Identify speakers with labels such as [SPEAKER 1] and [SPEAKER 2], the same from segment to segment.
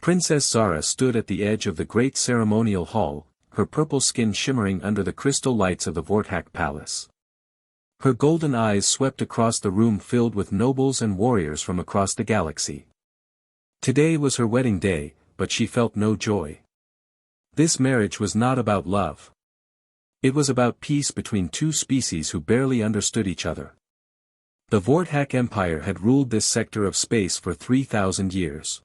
[SPEAKER 1] Princess Zara stood at the edge of the great ceremonial hall, her purple skin shimmering under the crystal lights of the Vorthak Palace. Her golden eyes swept across the room filled with nobles and warriors from across the galaxy. Today was her wedding day, but she felt no joy. This marriage was not about love. It was about peace between two species who barely understood each other. The Vorthak Empire had ruled this sector of space for 3,000 years.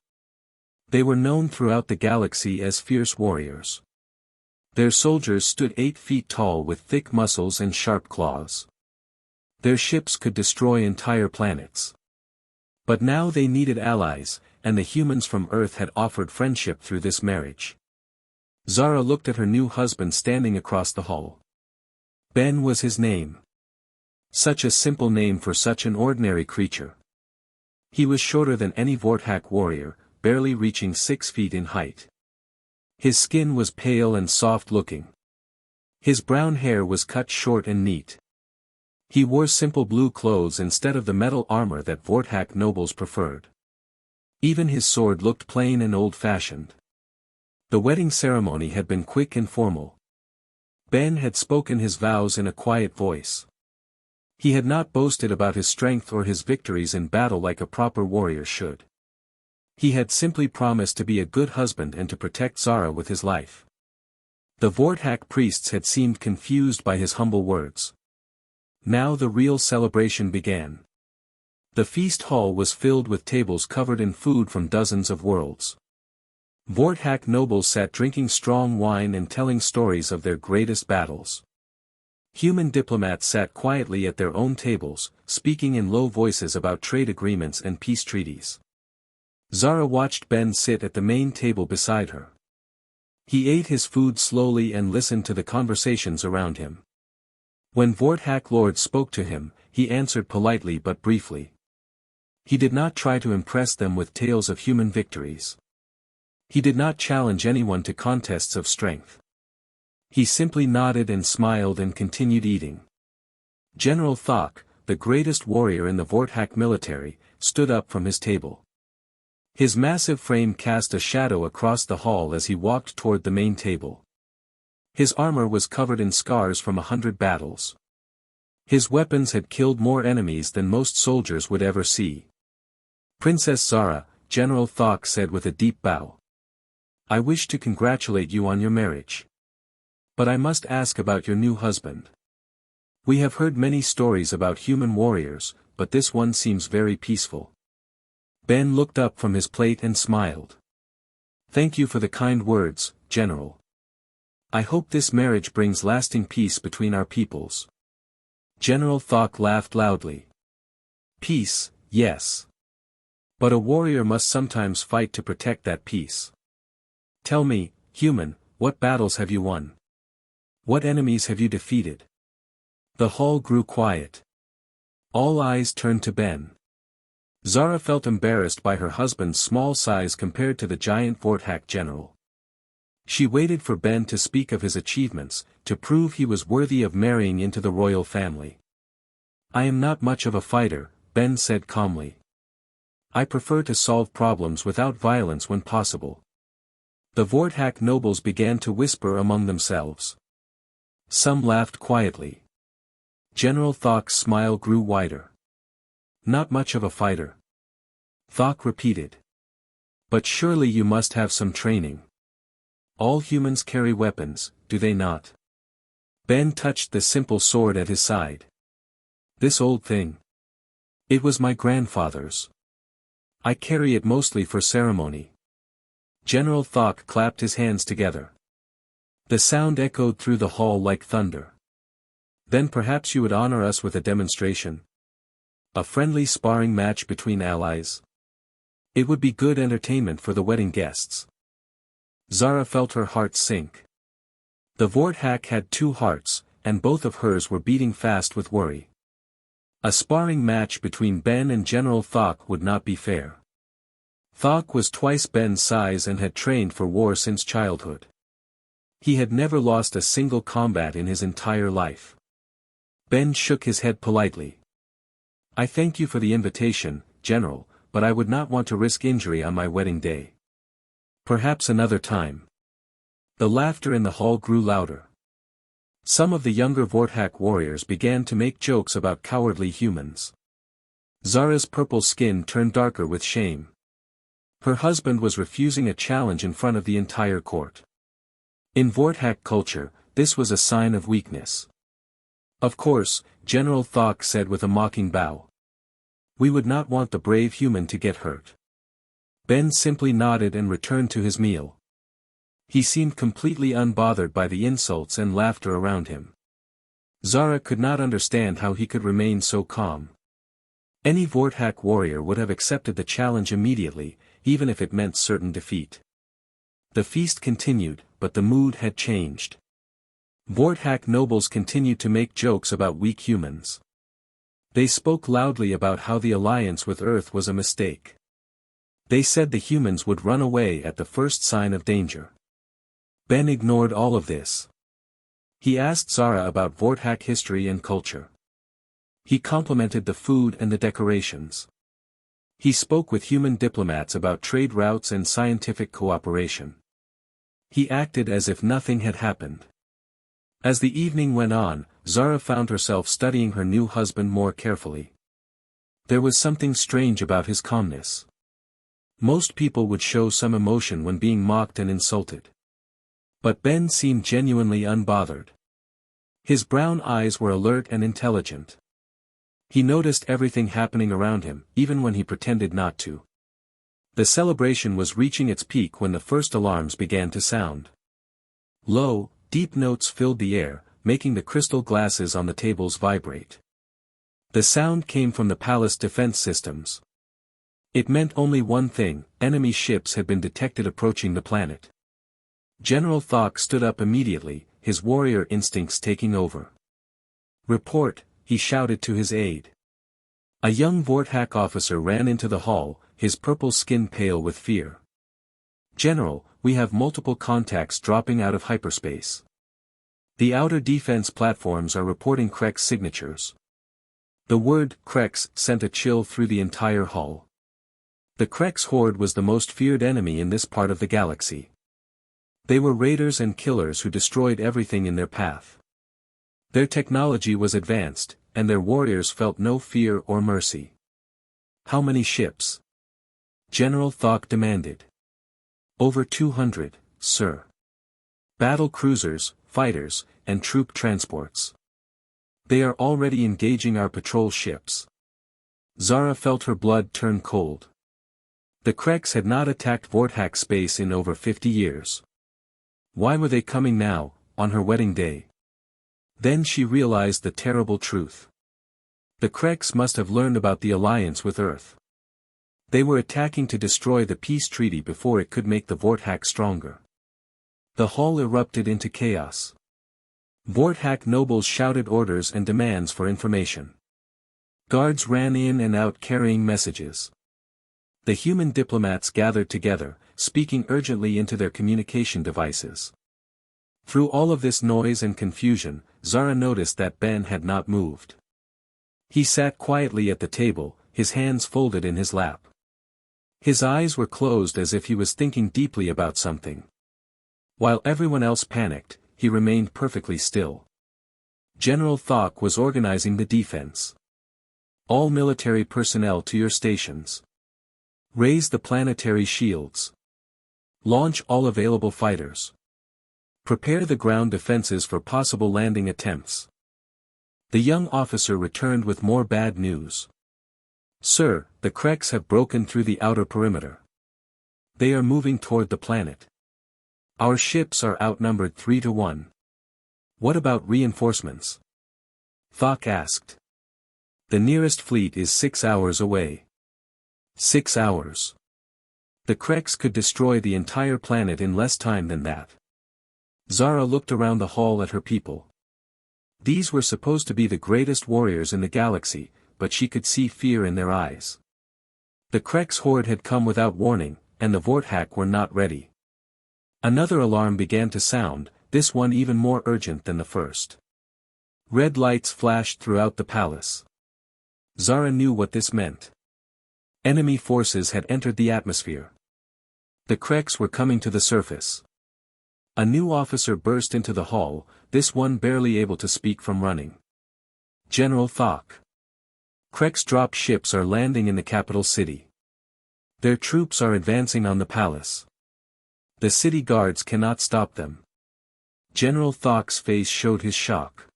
[SPEAKER 1] They were known throughout the galaxy as fierce warriors. Their soldiers stood 8 feet tall with thick muscles and sharp claws. Their ships could destroy entire planets. But now they needed allies, and the humans from Earth had offered friendship through this marriage. Zara looked at her new husband standing across the hall. Ben was his name. Such a simple name for such an ordinary creature. He was shorter than any Vorthak warrior, barely reaching 6 feet in height. His skin was pale and soft-looking. His brown hair was cut short and neat. He wore simple blue clothes instead of the metal armor that Vorthak nobles preferred. Even his sword looked plain and old-fashioned. The wedding ceremony had been quick and formal. Ben had spoken his vows in a quiet voice. He had not boasted about his strength or his victories in battle like a proper warrior should. He had simply promised to be a good husband and to protect Zara with his life. The Vorthak priests had seemed confused by his humble words. Now the real celebration began. The feast hall was filled with tables covered in food from dozens of worlds. Vorthak nobles sat drinking strong wine and telling stories of their greatest battles. Human diplomats sat quietly at their own tables, speaking in low voices about trade agreements and peace treaties. Zara watched Ben sit at the main table beside her. He ate his food slowly and listened to the conversations around him. When Vorthak lords spoke to him, he answered politely but briefly. He did not try to impress them with tales of human victories. He did not challenge anyone to contests of strength. He simply nodded and smiled and continued eating. General Thok, the greatest warrior in the Vorthak military, stood up from his table. His massive frame cast a shadow across the hall as he walked toward the main table. His armor was covered in scars from 100 battles. His weapons had killed more enemies than most soldiers would ever see. Princess Zara, General Thok said with a deep bow. I wish to congratulate you on your marriage. But I must ask about your new husband. We have heard many stories about human warriors, but this one seems very peaceful. Ben looked up from his plate and smiled. Thank you for the kind words, General. I hope this marriage brings lasting peace between our peoples. General Thok laughed loudly. Peace, yes. But a warrior must sometimes fight to protect that peace. Tell me, human, what battles have you won? What enemies have you defeated? The hall grew quiet. All eyes turned to Ben. Zara felt embarrassed by her husband's small size compared to the giant Vorthak general. She waited for Ben to speak of his achievements, to prove he was worthy of marrying into the royal family. I am not much of a fighter, Ben said calmly. I prefer to solve problems without violence when possible. The Vorthak nobles began to whisper among themselves. Some laughed quietly. General Thok's smile grew wider. Not much of a fighter. Thok repeated. But surely you must have some training. All humans carry weapons, do they not? Ben touched the simple sword at his side. This old thing. It was my grandfather's. I carry it mostly for ceremony. General Thok clapped his hands together. The sound echoed through the hall like thunder. Then perhaps you would honor us with a demonstration? A friendly sparring match between allies? It would be good entertainment for the wedding guests. Zara felt her heart sink. The Vorthak had 2 hearts, and both of hers were beating fast with worry. A sparring match between Ben and General Thok would not be fair. Thok was twice Ben's size and had trained for war since childhood. He had never lost a single combat in his entire life. Ben shook his head politely. I thank you for the invitation, General, but I would not want to risk injury on my wedding day. Perhaps another time. The laughter in the hall grew louder. Some of the younger Vorthak warriors began to make jokes about cowardly humans. Zara's purple skin turned darker with shame. Her husband was refusing a challenge in front of the entire court. In Vorthak culture, this was a sign of weakness. Of course, General Thok said with a mocking bow. We would not want the brave human to get hurt. Ben simply nodded and returned to his meal. He seemed completely unbothered by the insults and laughter around him. Zara could not understand how he could remain so calm. Any Vorthak warrior would have accepted the challenge immediately, even if it meant certain defeat. The feast continued, but the mood had changed. Vorthak nobles continued to make jokes about weak humans. They spoke loudly about how the alliance with Earth was a mistake. They said the humans would run away at the first sign of danger. Ben ignored all of this. He asked Zara about Vorthak history and culture. He complimented the food and the decorations. He spoke with human diplomats about trade routes and scientific cooperation. He acted as if nothing had happened. As the evening went on, Zara found herself studying her new husband more carefully. There was something strange about his calmness. Most people would show some emotion when being mocked and insulted. But Ben seemed genuinely unbothered. His brown eyes were alert and intelligent. He noticed everything happening around him, even when he pretended not to. The celebration was reaching its peak when the first alarms began to sound. Low, deep notes filled the air, making the crystal glasses on the tables vibrate. The sound came from the palace defense systems. It meant only one thing: enemy ships had been detected approaching the planet. General Thok stood up immediately, his warrior instincts taking over. Report, he shouted to his aide. A young Vorthak officer ran into the hall, his purple skin pale with fear. General, we have multiple contacts dropping out of hyperspace. The outer defense platforms are reporting Krek's signatures. The word Kreks sent a chill through the entire hall. The Kreks horde was the most feared enemy in this part of the galaxy. They were raiders and killers who destroyed everything in their path. Their technology was advanced, and their warriors felt no fear or mercy. How many ships? General Thok demanded. Over 200, sir. Battle cruisers, fighters, and troop transports. They are already engaging our patrol ships. Zara felt her blood turn cold. The Kreks had not attacked Vorthak space in over 50 years. Why were they coming now, on her wedding day? Then she realized the terrible truth. The Kreks must have learned about the alliance with Earth. They were attacking to destroy the peace treaty before it could make the Vorthak stronger. The hall erupted into chaos. Vorthak nobles shouted orders and demands for information. Guards ran in and out carrying messages. The human diplomats gathered together, speaking urgently into their communication devices. Through all of this noise and confusion, Zara noticed that Ben had not moved. He sat quietly at the table, his hands folded in his lap. His eyes were closed as if he was thinking deeply about something. While everyone else panicked, he remained perfectly still. General Thok was organizing the defense. All military personnel to your stations. Raise the planetary shields. Launch all available fighters. Prepare the ground defenses for possible landing attempts. The young officer returned with more bad news. Sir, the Kreks have broken through the outer perimeter. They are moving toward the planet. Our ships are outnumbered 3-1. What about reinforcements? Thok asked. The nearest fleet is 6 hours away. 6 hours. The Kreks could destroy the entire planet in less time than that. Zara looked around the hall at her people. These were supposed to be the greatest warriors in the galaxy, but she could see fear in their eyes. The Kreks horde had come without warning, and the Vorthak were not ready. Another alarm began to sound, this one even more urgent than the first. Red lights flashed throughout the palace. Zara knew what this meant. Enemy forces had entered the atmosphere. The Kreks were coming to the surface. A new officer burst into the hall, this one barely able to speak from running. General Thok. Kreks drop ships are landing in the capital city. Their troops are advancing on the palace. The city guards cannot stop them. General Thok's face showed his shock.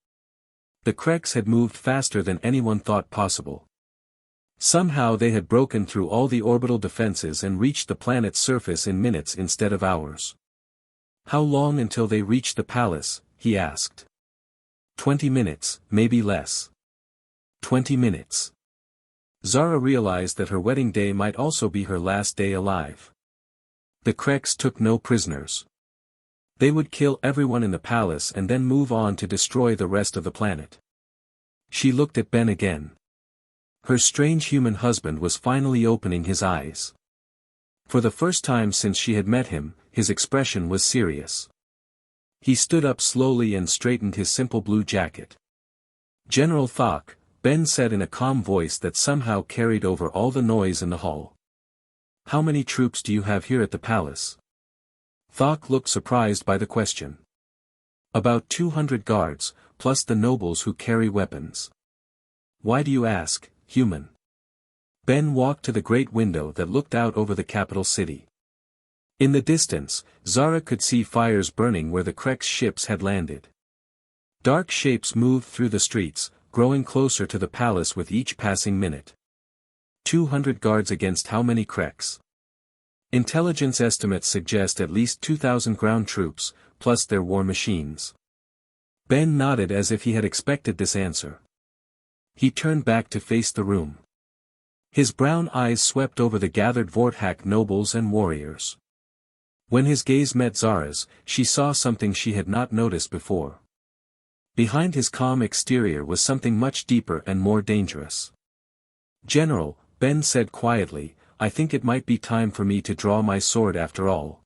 [SPEAKER 1] The Kreks had moved faster than anyone thought possible. Somehow they had broken through all the orbital defenses and reached the planet's surface in minutes instead of hours. How long until they reached the palace, he asked. 20 minutes, maybe less. 20 minutes. Zara realized that her wedding day might also be her last day alive. The Kreks took no prisoners. They would kill everyone in the palace and then move on to destroy the rest of the planet. She looked at Ben again. Her strange human husband was finally opening his eyes. For the first time since she had met him, his expression was serious. He stood up slowly and straightened his simple blue jacket. General Thok, Ben said in a calm voice that somehow carried over all the noise in the hall. How many troops do you have here at the palace? Thok looked surprised by the question. About 200 guards, plus the nobles who carry weapons. Why do you ask, human? Ben walked to the great window that looked out over the capital city. In the distance, Zara could see fires burning where the Kreks ships had landed. Dark shapes moved through the streets, growing closer to the palace with each passing minute. 200 guards against how many Kreks? Intelligence estimates suggest at least 2,000 ground troops, plus their war machines. Ben nodded as if he had expected this answer. He turned back to face the room. His brown eyes swept over the gathered Vorthak nobles and warriors. When his gaze met Zara's, she saw something she had not noticed before. Behind his calm exterior was something much deeper and more dangerous. General, Ben said quietly, I think it might be time for me to draw my sword after all.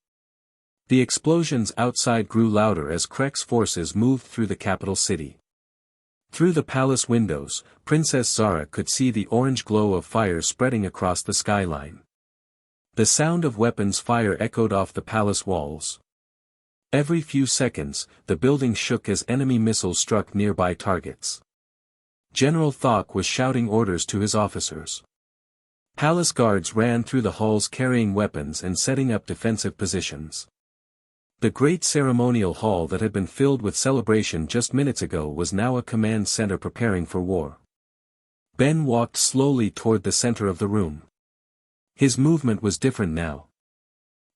[SPEAKER 1] The explosions outside grew louder as Kreks forces moved through the capital city. Through the palace windows, Princess Zara could see the orange glow of fire spreading across the skyline. The sound of weapons fire echoed off the palace walls. Every few seconds, the building shook as enemy missiles struck nearby targets. General Thok was shouting orders to his officers. Palace guards ran through the halls carrying weapons and setting up defensive positions. The great ceremonial hall that had been filled with celebration just minutes ago was now a command center preparing for war. Ben walked slowly toward the center of the room. His movement was different now.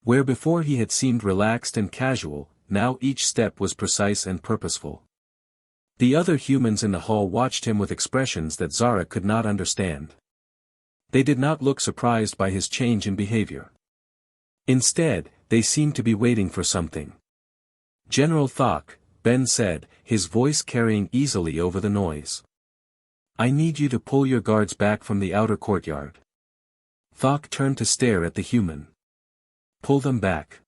[SPEAKER 1] Where before he had seemed relaxed and casual, now each step was precise and purposeful. The other humans in the hall watched him with expressions that Zara could not understand. They did not look surprised by his change in behavior. Instead, they seemed to be waiting for something. General Thok, Ben said, his voice carrying easily over the noise. I need you to pull your guards back from the outer courtyard. Thok turned to stare at the human. Pull them back.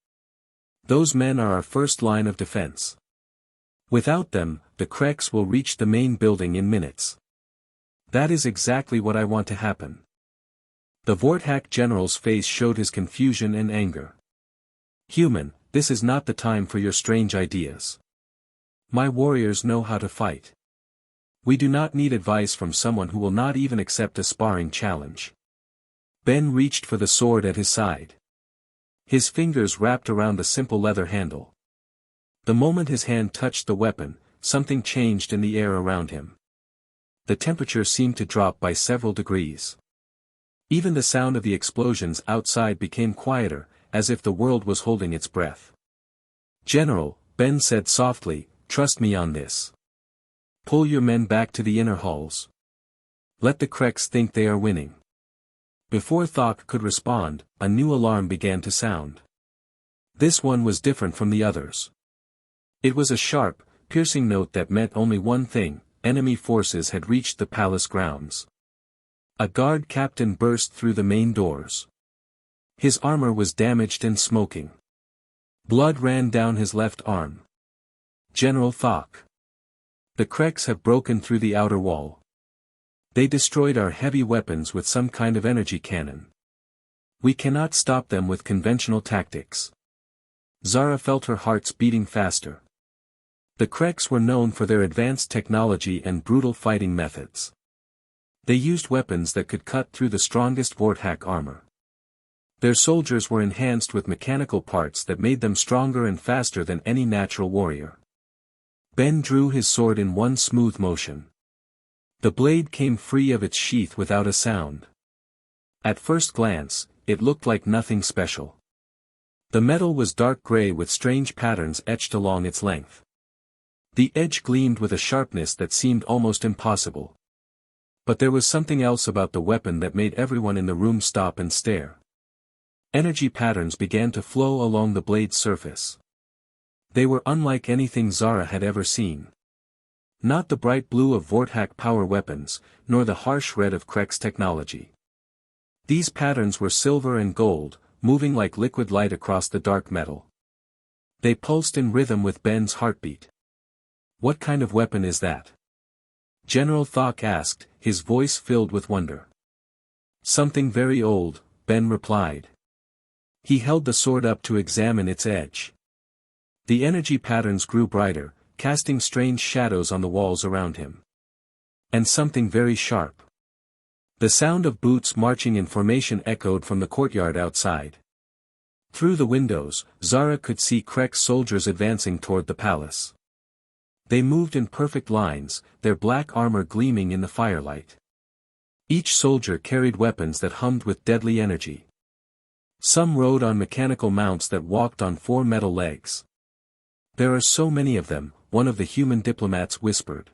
[SPEAKER 1] Those men are our first line of defense. Without them, the Kreks will reach the main building in minutes. That is exactly what I want to happen. The Vorthak general's face showed his confusion and anger. Human, this is not the time for your strange ideas. My warriors know how to fight. We do not need advice from someone who will not even accept a sparring challenge. Ben reached for the sword at his side. His fingers wrapped around the simple leather handle. The moment his hand touched the weapon, something changed in the air around him. The temperature seemed to drop by several degrees. Even the sound of the explosions outside became quieter, as if the world was holding its breath. General, Ben said softly, trust me on this. Pull your men back to the inner halls. Let the Kreks think they are winning. Before Thok could respond, a new alarm began to sound. This one was different from the others. It was a sharp, piercing note that meant only one thing: enemy forces had reached the palace grounds. A guard captain burst through the main doors. His armor was damaged and smoking. Blood ran down his left arm. General Thok. The Kreks have broken through the outer wall. They destroyed our heavy weapons with some kind of energy cannon. We cannot stop them with conventional tactics. Zara felt her hearts beating faster. The Kreks were known for their advanced technology and brutal fighting methods. They used weapons that could cut through the strongest Vorthak armor. Their soldiers were enhanced with mechanical parts that made them stronger and faster than any natural warrior. Ben drew his sword in one smooth motion. The blade came free of its sheath without a sound. At first glance, it looked like nothing special. The metal was dark gray with strange patterns etched along its length. The edge gleamed with a sharpness that seemed almost impossible. But there was something else about the weapon that made everyone in the room stop and stare. Energy patterns began to flow along the blade's surface. They were unlike anything Zara had ever seen. Not the bright blue of Vorthak power weapons, nor the harsh red of Krek's technology. These patterns were silver and gold, moving like liquid light across the dark metal. They pulsed in rhythm with Ben's heartbeat. "What kind of weapon is that?" General Thok asked, his voice filled with wonder. "Something very old," Ben replied. He held the sword up to examine its edge. The energy patterns grew brighter, casting strange shadows on the walls around him. "And something very sharp." The sound of boots marching in formation echoed from the courtyard outside. Through the windows, Zara could see Krek's soldiers advancing toward the palace. They moved in perfect lines, their black armor gleaming in the firelight. Each soldier carried weapons that hummed with deadly energy. Some rode on mechanical mounts that walked on 4 metal legs. "There are so many of them," one of the human diplomats whispered.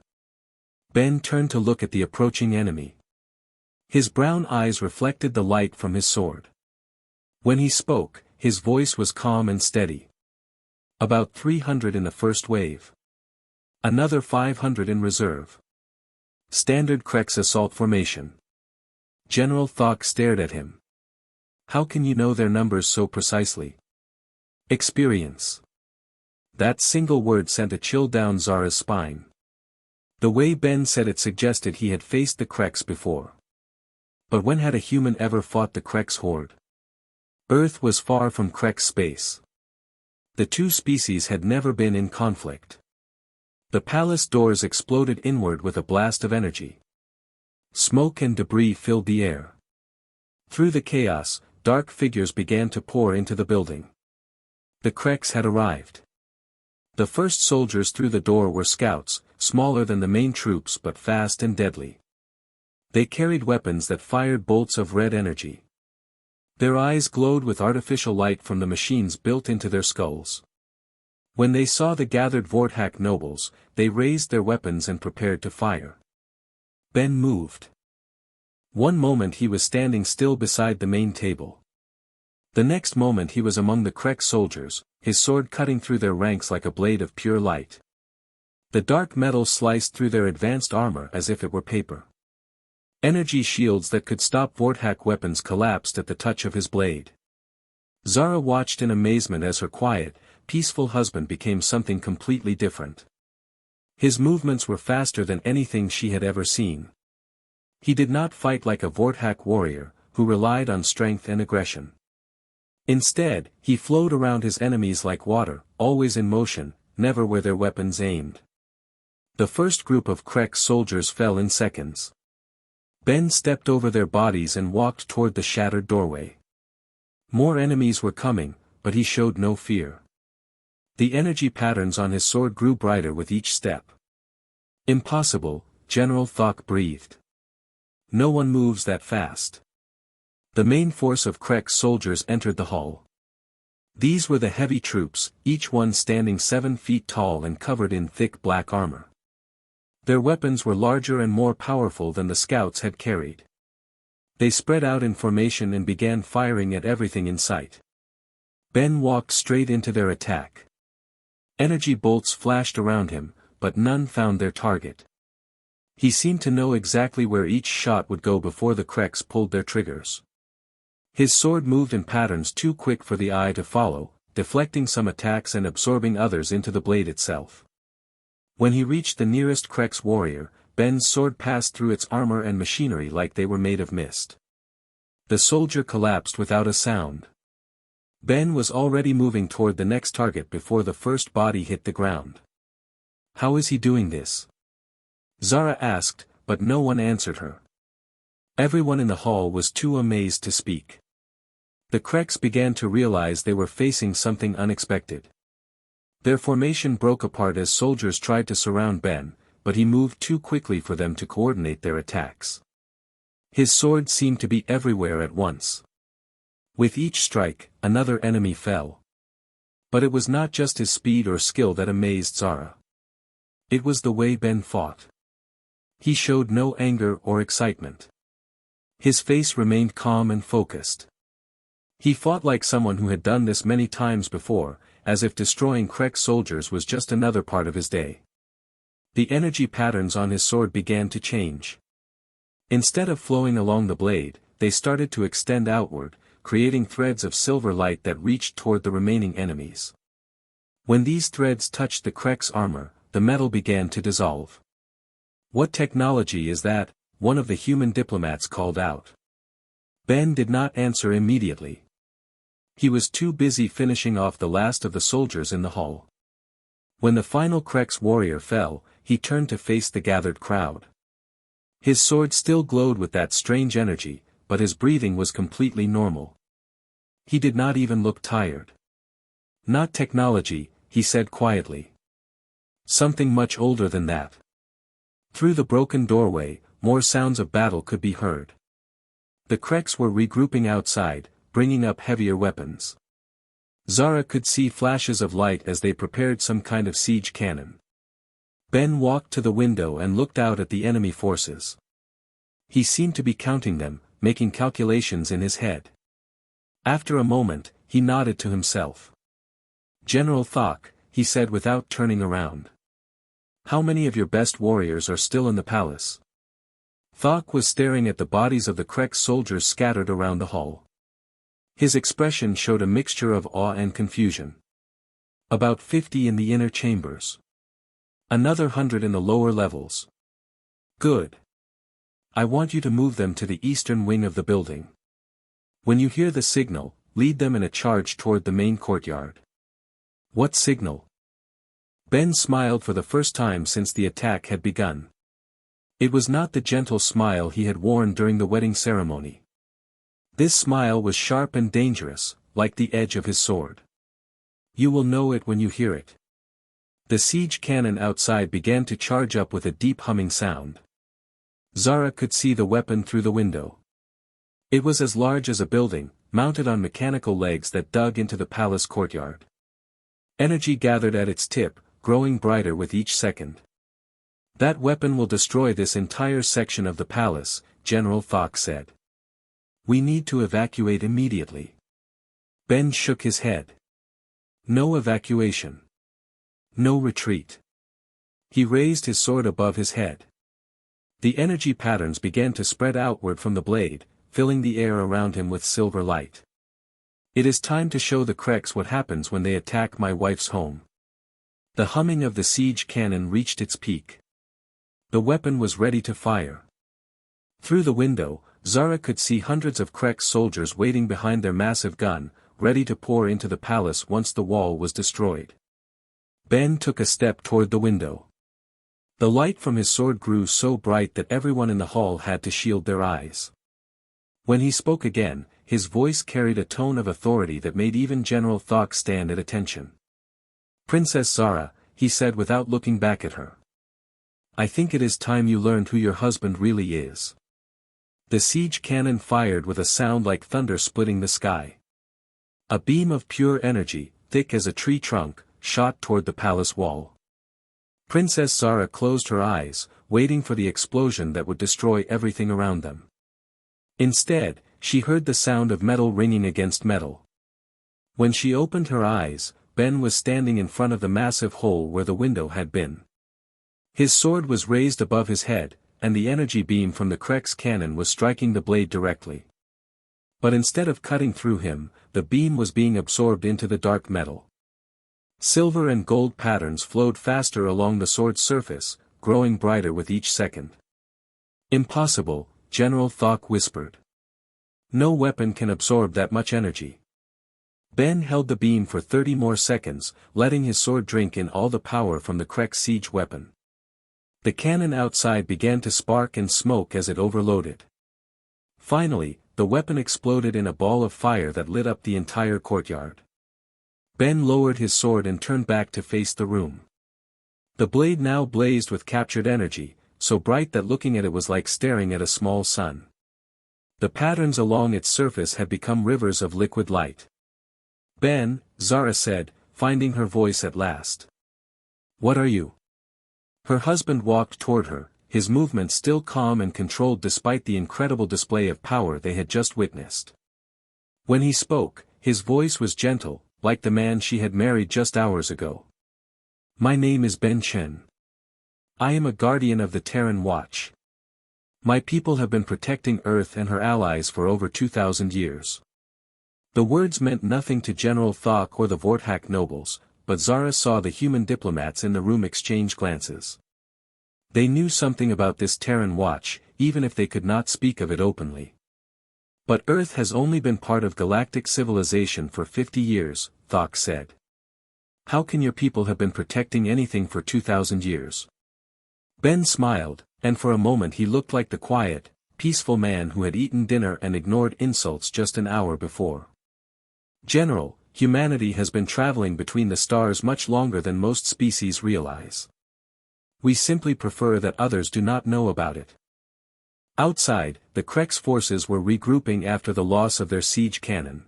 [SPEAKER 1] Ben turned to look at the approaching enemy. His brown eyes reflected the light from his sword. When he spoke, his voice was calm and steady. "About 300 in the first wave. Another 500 in reserve. Standard Krek's assault formation." General Thok stared at him. "How can you know their numbers so precisely?" "Experience." That single word sent a chill down Zara's spine. The way Ben said it suggested he had faced the Kreks before. But when had a human ever fought the Kreks horde? Earth was far from Kreks space. The two species had never been in conflict. The palace doors exploded inward with a blast of energy. Smoke and debris filled the air. Through the chaos, dark figures began to pour into the building. The Kreks had arrived. The first soldiers through the door were scouts, smaller than the main troops but fast and deadly. They carried weapons that fired bolts of red energy. Their eyes glowed with artificial light from the machines built into their skulls. When they saw the gathered Vorthak nobles, they raised their weapons and prepared to fire. Ben moved. One moment he was standing still beside the main table. The next moment he was among the Krek soldiers, his sword cutting through their ranks like a blade of pure light. The dark metal sliced through their advanced armor as if it were paper. Energy shields that could stop Vorthak weapons collapsed at the touch of his blade. Zara watched in amazement as her quiet, peaceful husband became something completely different. His movements were faster than anything she had ever seen. He did not fight like a Vorthak warrior, who relied on strength and aggression. Instead, he flowed around his enemies like water, always in motion, never were their weapons aimed. The first group of Krek soldiers fell in seconds. Ben stepped over their bodies and walked toward the shattered doorway. More enemies were coming, but he showed no fear. The energy patterns on his sword grew brighter with each step. "Impossible," General Thok breathed. "No one moves that fast." The main force of Krek's soldiers entered the hall. These were the heavy troops, each one standing 7 feet tall and covered in thick black armor. Their weapons were larger and more powerful than the scouts had carried. They spread out in formation and began firing at everything in sight. Ben walked straight into their attack. Energy bolts flashed around him, but none found their target. He seemed to know exactly where each shot would go before the Kreks pulled their triggers. His sword moved in patterns too quick for the eye to follow, deflecting some attacks and absorbing others into the blade itself. When he reached the nearest Krek's warrior, Ben's sword passed through its armor and machinery like they were made of mist. The soldier collapsed without a sound. Ben was already moving toward the next target before the first body hit the ground. How is he doing this? Zara asked, but no one answered her. Everyone in the hall was too amazed to speak. The Kreks began to realize they were facing something unexpected. Their formation broke apart as soldiers tried to surround Ben, but he moved too quickly for them to coordinate their attacks. His sword seemed to be everywhere at once. With each strike, another enemy fell. But it was not just his speed or skill that amazed Zara. It was the way Ben fought. He showed no anger or excitement. His face remained calm and focused. He fought like someone who had done this many times before, as if destroying Krek soldiers was just another part of his day. The energy patterns on his sword began to change. Instead of flowing along the blade, they started to extend outward, creating threads of silver light that reached toward the remaining enemies. When these threads touched the Krek's armor, the metal began to dissolve. "What technology is that?" one of the human diplomats called out. Ben did not answer immediately. He was too busy finishing off the last of the soldiers in the hall. When the final Krek's warrior fell, he turned to face the gathered crowd. His sword still glowed with that strange energy, but his breathing was completely normal. He did not even look tired. "Not technology," he said quietly. "Something much older than that." Through the broken doorway, more sounds of battle could be heard. The Kreks were regrouping outside, bringing up heavier weapons. Zara could see flashes of light as they prepared some kind of siege cannon. Ben walked to the window and looked out at the enemy forces. He seemed to be counting them, making calculations in his head. After a moment, he nodded to himself. "General Thok," he said without turning around. "How many of your best warriors are still in the palace?" Thok was staring at the bodies of the Krek soldiers scattered around the hall. His expression showed a mixture of awe and confusion. "About 50 in the inner chambers. Another 100 in the lower levels." "Good. I want you to move them to the eastern wing of the building. When you hear the signal, lead them in a charge toward the main courtyard." "What signal?" Ben smiled for the first time since the attack had begun. It was not the gentle smile he had worn during the wedding ceremony. This smile was sharp and dangerous, like the edge of his sword. "You will know it when you hear it." The siege cannon outside began to charge up with a deep humming sound. Zara could see the weapon through the window. It was as large as a building, mounted on mechanical legs that dug into the palace courtyard. Energy gathered at its tip, growing brighter with each second. "That weapon will destroy this entire section of the palace," General Thok said. "We need to evacuate immediately." Ben shook his head. "No evacuation. No retreat." He raised his sword above his head. The energy patterns began to spread outward from the blade, filling the air around him with silver light. "It is time to show the Kreks what happens when they attack my wife's home." The humming of the siege cannon reached its peak. The weapon was ready to fire. Through the window, Zara could see hundreds of Krek soldiers waiting behind their massive gun, ready to pour into the palace once the wall was destroyed. Ben took a step toward the window. The light from his sword grew so bright that everyone in the hall had to shield their eyes. When he spoke again, his voice carried a tone of authority that made even General Thok stand at attention. "Princess Zara," he said without looking back at her. "I think it is time you learned who your husband really is." The siege cannon fired with a sound like thunder splitting the sky. A beam of pure energy, thick as a tree trunk, shot toward the palace wall. Princess Zara closed her eyes, waiting for the explosion that would destroy everything around them. Instead, she heard the sound of metal ringing against metal. When she opened her eyes, Ben was standing in front of the massive hole where the window had been. His sword was raised above his head, and the energy beam from the Krek's cannon was striking the blade directly. But instead of cutting through him, the beam was being absorbed into the dark metal. Silver and gold patterns flowed faster along the sword's surface, growing brighter with each second. "Impossible," General Thok whispered. No weapon can absorb that much energy. Ben held the beam for 30 more seconds, letting his sword drink in all the power from the Krek's siege weapon. The cannon outside began to spark and smoke as it overloaded. Finally, the weapon exploded in a ball of fire that lit up the entire courtyard. Ben lowered his sword and turned back to face the room. The blade now blazed with captured energy, so bright that looking at it was like staring at a small sun. The patterns along its surface had become rivers of liquid light. Ben, Zara said, finding her voice at last. What are you? Her husband walked toward her, his movements still calm and controlled despite the incredible display of power they had just witnessed. When he spoke, his voice was gentle, like the man she had married just hours ago. My name is Ben Chen. I am a guardian of the Terran Watch. My people have been protecting Earth and her allies for over 2,000 years. The words meant nothing to General Thok or the Vorthak nobles, but Zara saw the human diplomats in the room exchange glances. They knew something about this Terran Watch, even if they could not speak of it openly. But Earth has only been part of galactic civilization for 50 years, Thok said. How can your people have been protecting anything for 2,000 years? Ben smiled, and for a moment he looked like the quiet, peaceful man who had eaten dinner and ignored insults just an hour before. General, humanity has been traveling between the stars much longer than most species realize. We simply prefer that others do not know about it. Outside, the Krek's forces were regrouping after the loss of their siege cannon.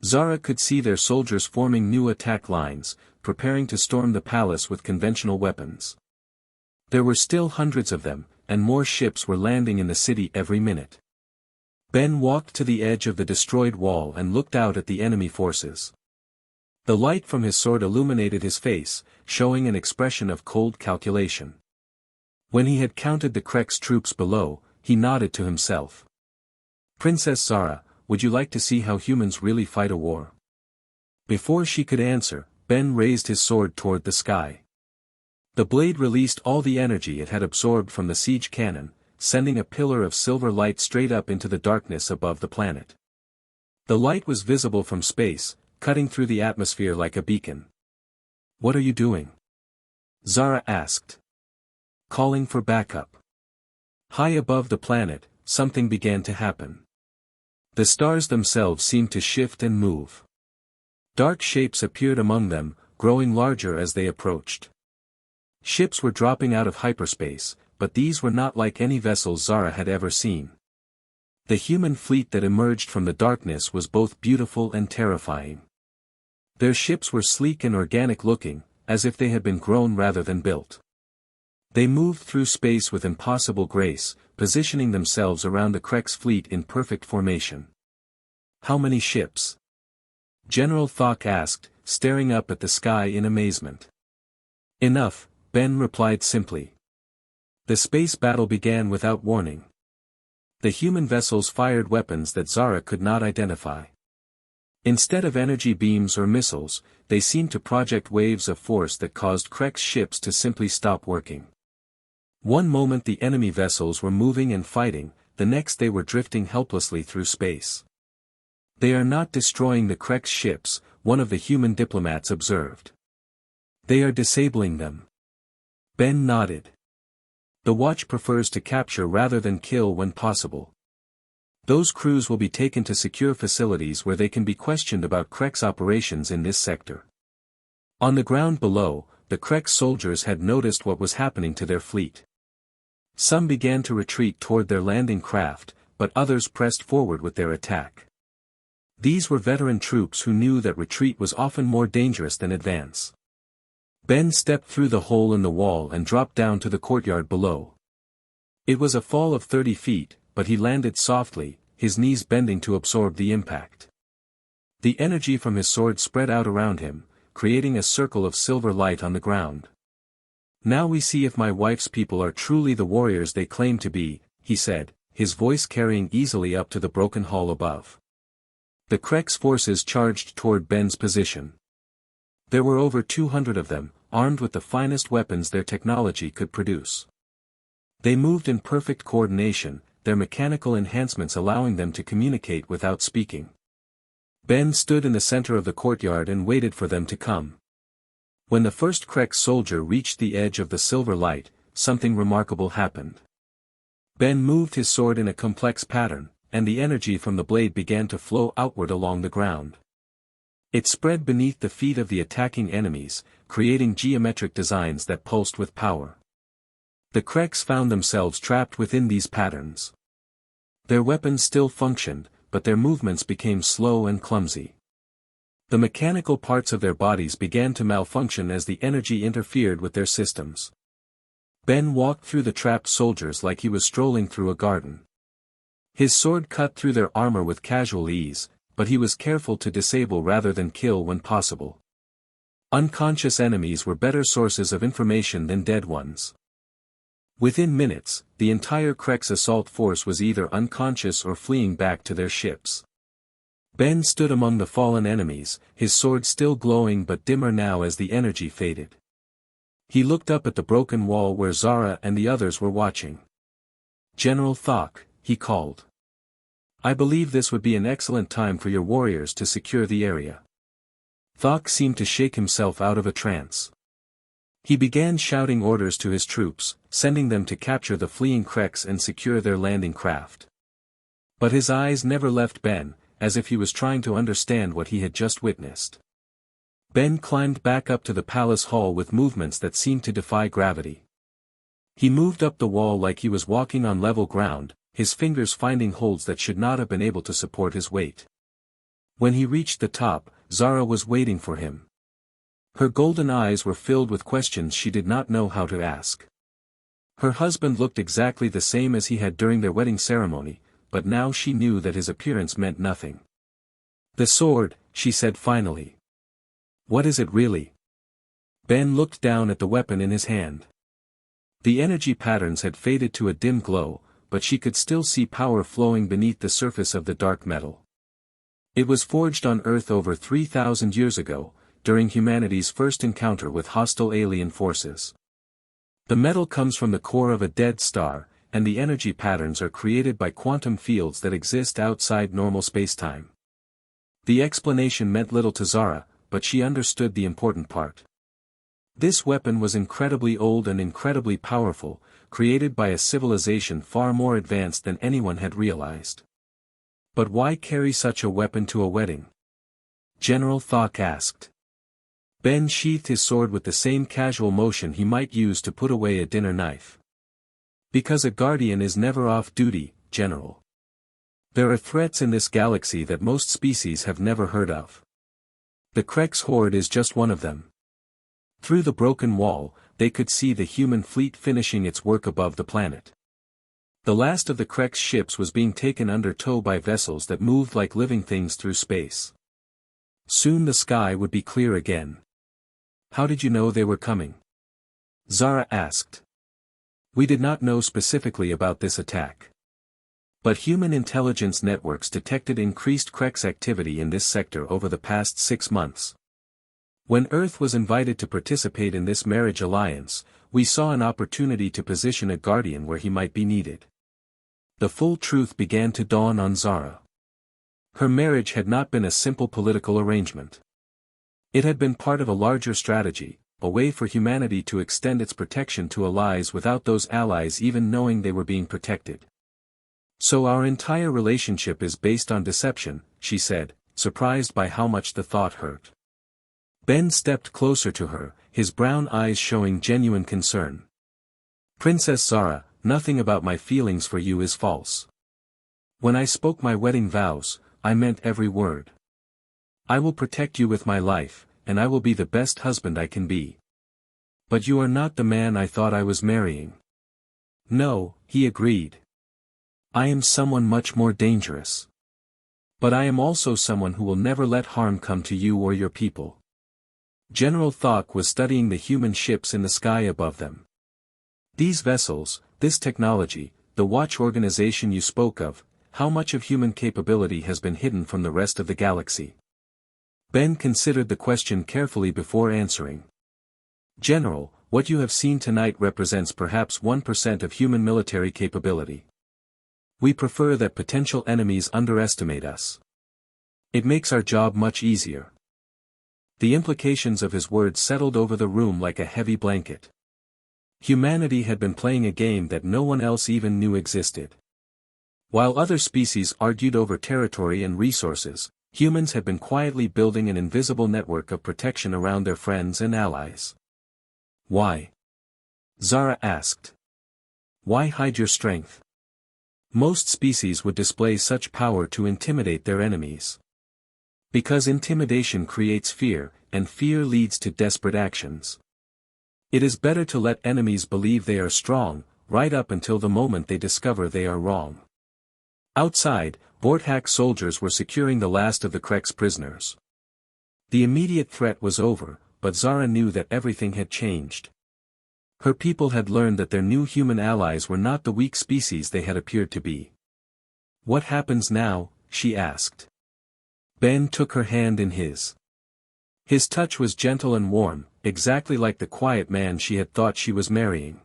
[SPEAKER 1] Zara could see their soldiers forming new attack lines, preparing to storm the palace with conventional weapons. There were still hundreds of them, and more ships were landing in the city every minute. Ben walked to the edge of the destroyed wall and looked out at the enemy forces. The light from his sword illuminated his face, showing an expression of cold calculation. When he had counted the Krek's troops below, he nodded to himself. Princess Zara, would you like to see how humans really fight a war? Before she could answer, Ben raised his sword toward the sky. The blade released all the energy it had absorbed from the siege cannon, sending a pillar of silver light straight up into the darkness above the planet. The light was visible from space, cutting through the atmosphere like a beacon. What are you doing? Zara asked. Calling for backup. High above the planet, something began to happen. The stars themselves seemed to shift and move. Dark shapes appeared among them, growing larger as they approached. Ships were dropping out of hyperspace, but these were not like any vessels Zara had ever seen. The human fleet that emerged from the darkness was both beautiful and terrifying. Their ships were sleek and organic looking, as if they had been grown rather than built. They moved through space with impossible grace, positioning themselves around the Krek's fleet in perfect formation. How many ships? General Thok asked, staring up at the sky in amazement. Enough, Ben replied simply. The space battle began without warning. The human vessels fired weapons that Zara could not identify. Instead of energy beams or missiles, they seemed to project waves of force that caused Krek's ships to simply stop working. One moment the enemy vessels were moving and fighting, the next they were drifting helplessly through space. They are not destroying the Krek's ships, one of the human diplomats observed. They are disabling them. Ben nodded. The Watch prefers to capture rather than kill when possible. Those crews will be taken to secure facilities where they can be questioned about Krek's operations in this sector. On the ground below, the Krek's soldiers had noticed what was happening to their fleet. Some began to retreat toward their landing craft, but others pressed forward with their attack. These were veteran troops who knew that retreat was often more dangerous than advance. Ben stepped through the hole in the wall and dropped down to the courtyard below. It was a fall of 30 feet, but he landed softly, his knees bending to absorb the impact. The energy from his sword spread out around him, creating a circle of silver light on the ground. Now we see if my wife's people are truly the warriors they claim to be, he said, his voice carrying easily up to the broken hall above. The Krek's forces charged toward Ben's position. There were over 200 of them, armed with the finest weapons their technology could produce. They moved in perfect coordination, their mechanical enhancements allowing them to communicate without speaking. Ben stood in the center of the courtyard and waited for them to come. When the first Krex soldier reached the edge of the silver light, something remarkable happened. Ben moved his sword in a complex pattern, and the energy from the blade began to flow outward along the ground. It spread beneath the feet of the attacking enemies, creating geometric designs that pulsed with power. The Krex found themselves trapped within these patterns. Their weapons still functioned, but their movements became slow and clumsy. The mechanical parts of their bodies began to malfunction as the energy interfered with their systems. Ben walked through the trapped soldiers like he was strolling through a garden. His sword cut through their armor with casual ease, but he was careful to disable rather than kill when possible. Unconscious enemies were better sources of information than dead ones. Within minutes, the entire Krex assault force was either unconscious or fleeing back to their ships. Ben stood among the fallen enemies, his sword still glowing but dimmer now as the energy faded. He looked up at the broken wall where Zara and the others were watching. "General Thok," he called. "I believe this would be an excellent time for your warriors to secure the area." Thok seemed to shake himself out of a trance. He began shouting orders to his troops, sending them to capture the fleeing Krex and secure their landing craft. But his eyes never left Ben, as if he was trying to understand what he had just witnessed. Ben climbed back up to the palace hall with movements that seemed to defy gravity. He moved up the wall like he was walking on level ground, his fingers finding holds that should not have been able to support his weight. When he reached the top, Zara was waiting for him. Her golden eyes were filled with questions she did not know how to ask. Her husband looked exactly the same as he had during their wedding ceremony, but now she knew that his appearance meant nothing. "The sword," she said finally. "What is it really?" Ben looked down at the weapon in his hand. The energy patterns had faded to a dim glow, but she could still see power flowing beneath the surface of the dark metal. It was forged on Earth over 3,000 years ago, during humanity's first encounter with hostile alien forces. The metal comes from the core of a dead star, and the energy patterns are created by quantum fields that exist outside normal spacetime. The explanation meant little to Zara, but she understood the important part. This weapon was incredibly old and incredibly powerful, created by a civilization far more advanced than anyone had realized. But why carry such a weapon to a wedding? General Thok asked. Ben sheathed his sword with the same casual motion he might use to put away a dinner knife. "Because a guardian is never off duty, General. There are threats in this galaxy that most species have never heard of. The Krex horde is just one of them." Through the broken wall, they could see the human fleet finishing its work above the planet. The last of the Krex ships was being taken under tow by vessels that moved like living things through space. Soon the sky would be clear again. "How did you know they were coming?" Zara asked. "We did not know specifically about this attack. But human intelligence networks detected increased Krex activity in this sector over the past 6 months. When Earth was invited to participate in this marriage alliance, we saw an opportunity to position a guardian where he might be needed." The full truth began to dawn on Zara. Her marriage had not been a simple political arrangement. It had been part of a larger strategy, a way for humanity to extend its protection to allies without those allies even knowing they were being protected. "So our entire relationship is based on deception," she said, surprised by how much the thought hurt. Ben stepped closer to her, his brown eyes showing genuine concern. "Princess Zara, nothing about my feelings for you is false. When I spoke my wedding vows, I meant every word. I will protect you with my life, and I will be the best husband I can be. But you are not the man I thought I was marrying." "No," he agreed. "I am someone much more dangerous. But I am also someone who will never let harm come to you or your people." General Thok was studying the human ships in the sky above them. "These vessels, this technology, the watch organization you spoke of, how much of human capability has been hidden from the rest of the galaxy?" Ben considered the question carefully before answering. "General, what you have seen tonight represents perhaps 1% of human military capability. We prefer that potential enemies underestimate us. It makes our job much easier. The implications of his words settled over the room like a heavy blanket. Humanity had been playing a game that no one else even knew existed. While other species argued over territory and resources, humans had been quietly building an invisible network of protection around their friends and allies. Why? Zara asked. Why hide your strength? Most species would display such power to intimidate their enemies. Because intimidation creates fear, and fear leads to desperate actions. It is better to let enemies believe they are strong, right up until the moment they discover they are wrong. Outside, Vorthak soldiers were securing the last of the Krek's prisoners. The immediate threat was over, but Zara knew that everything had changed. Her people had learned that their new human allies were not the weak species they had appeared to be. What happens now? She asked. Ben took her hand in his. His touch was gentle and warm, exactly like the quiet man she had thought she was marrying.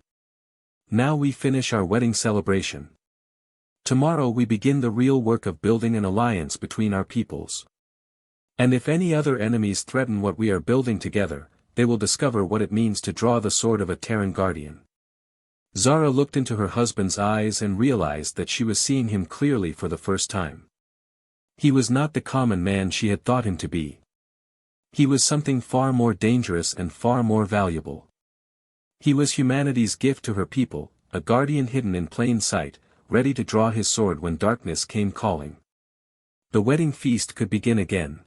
[SPEAKER 1] Now we finish our wedding celebration. Tomorrow we begin the real work of building an alliance between our peoples. And if any other enemies threaten what we are building together, they will discover what it means to draw the sword of a Terran guardian. Zara looked into her husband's eyes and realized that she was seeing him clearly for the first time. He was not the common man she had thought him to be. He was something far more dangerous and far more valuable. He was humanity's gift to her people, a guardian hidden in plain sight, ready to draw his sword when darkness came calling. The wedding feast could begin again.